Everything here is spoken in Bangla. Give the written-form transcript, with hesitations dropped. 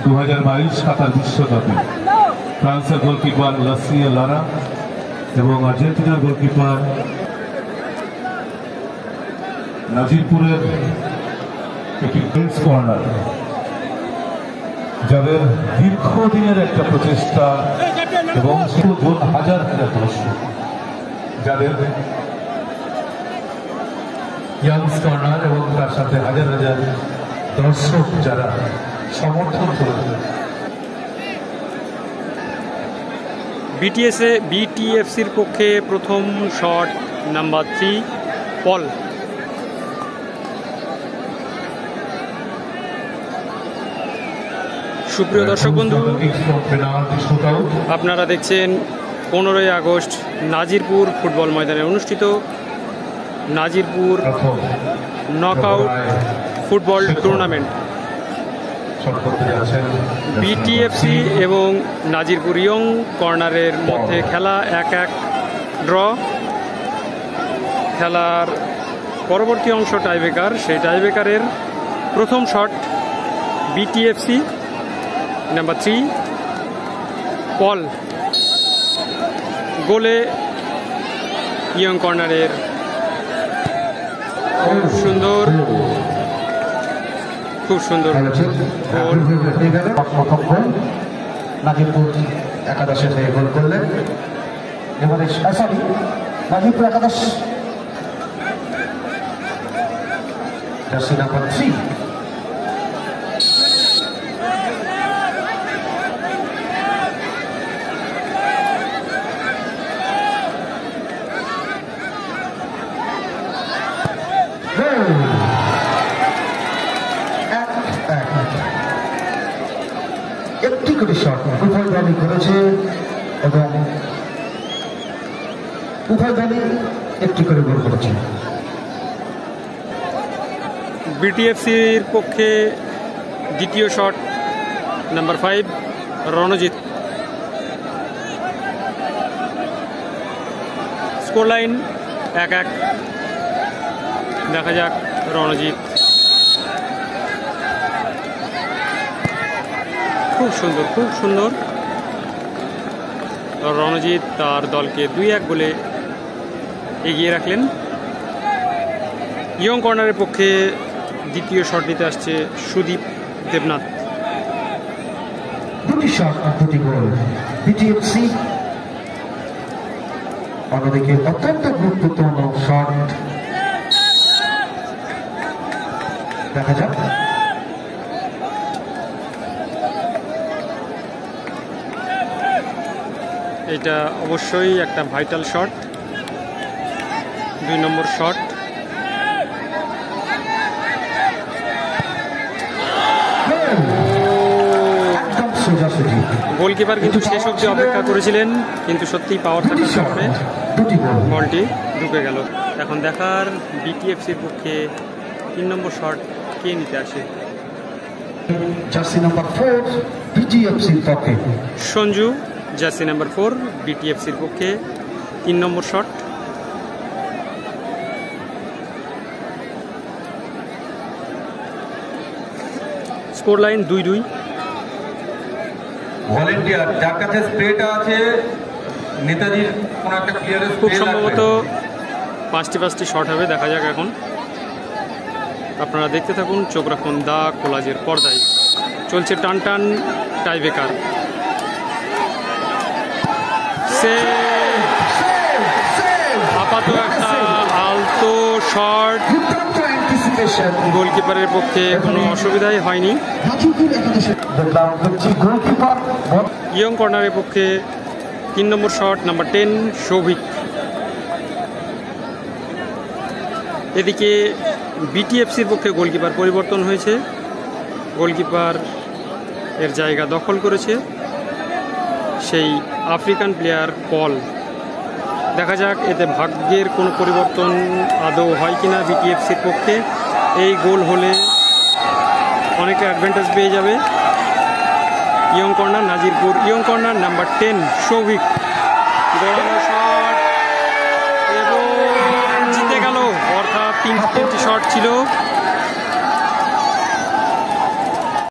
2022 কাতার বিশ্বকাপে ফ্রান্সের গোলকিপার লাসিয়া লারা এবং আর্জেন্টিনার গোলকিপার নাজিরপুরের একটি বেঞ্চ কর্নার, যাদের দীর্ঘদিনের একটা প্রচেষ্টা এবং হাজার হাজার দর্শক, যাদের ইয়াংস কর্নার এবং তার সাথে হাজার হাজার দর্শক যারা সমর্থন করেছে। বিটিএফসির পক্ষে প্রথম শট নাম্বার 3 পল। সুপ্রিয় দর্শক বন্ধু, আপনারা দেখছেন 15ই আগস্ট নাজিরপুর ফুটবল ময়দানে অনুষ্ঠিত Nazirpur knockout football tournament. BTFC এবং নাজিরপুর ইয়ং কর্নারের মধ্যে খেলা 1-1 ড্র। খেলার পরবর্তী অংশ টাইব্রেকার। সেই টাইব্রেকারের প্রথম শট বিটিএফসি নাম্বার 3 পল। গোলে ইয়ং কর্নারের খুব সুন্দর গোল। নাজিরপুর একাদশের হয়ে গোল করলেন। এবারে সরি, নাজিরপুর একাদশ জার্সি নাম্বার 3 একটি করে শট উভয় দলই করেছে এবং উভয় দলই একটি করে গোল করেছে। বিটিএফসির পক্ষে দ্বিতীয় shot number 5 Ranjit. Score line 1-1। দেখা যাক রণজিৎ। খুব সুন্দর রণজিৎ তার দলকে 2-1 গোলে এগিয়ে রাখলেন। ইয়ং কর্নারের পক্ষে দ্বিতীয় শট নিতে আসছে সুদীপ দেবনাথ। দুটি শট আর দুটি গোল বিটিএফসি। অন্যদিকে অত্যন্ত গুরুত্বপূর্ণ শট দেখা যাক। এটা অবশ্যই একটা ভাইটাল শট। 2 নম্বর শট। গোলকিপার কিন্তু শেষ অবধি অপেক্ষা করেছিলেন, কিন্তু সত্যিই পাওয়ার থাকার কারণে বলটি ঢুকে গেল। এখন দেখার বিটিএফসির পক্ষে 3 নম্বর শট কে নিতে আসে। জার্সি নাম্বার 4 বিটিএফসির পক্ষে সঞ্জু, জার্সি নাম্বার 4 বিটিএফসির পক্ষে 3 নম্বর শট। Score line 2-2। ভলেন্টিয়ার যার কাছে স্প্রেটা আছে, নেতাজির কোন একটা প্লেয়ারের খুব সম্ভবত 5টি শট হবে। দেখা যাক এখন। আপনারা দেখতে থাকুন, চোখ রাখুন দা কোলাজের পর্দায়। চলছে টান টাইব্রেকার। আপাতত একটা আলতো শট। গোলকিপারের পক্ষে কোনো অসুবিধাই হয়নি। ইয়ং কর্নারের পক্ষে 3 নম্বর শট নাম্বার 10 সৌভিক। এদিকে বিটিএফসির পক্ষে গোলকিপার পরিবর্তন হয়েছে। গোলকিপার এর জায়গা দখল করেছে সেই আফ্রিকান প্লেয়ার পল। দেখা যাক এতে ভাগ্যের কোনো পরিবর্তন আদৌ হয় কিনা বিটিএফসির পক্ষে। এই গোল হলে অনেকে অ্যাডভান্টেজ পেয়ে যাবে young corner Nazirpur. Young corner number 10 Souvik. গড়ানো শট এবং জিতে গেল। অর্থাৎ 3টি শট ছিল।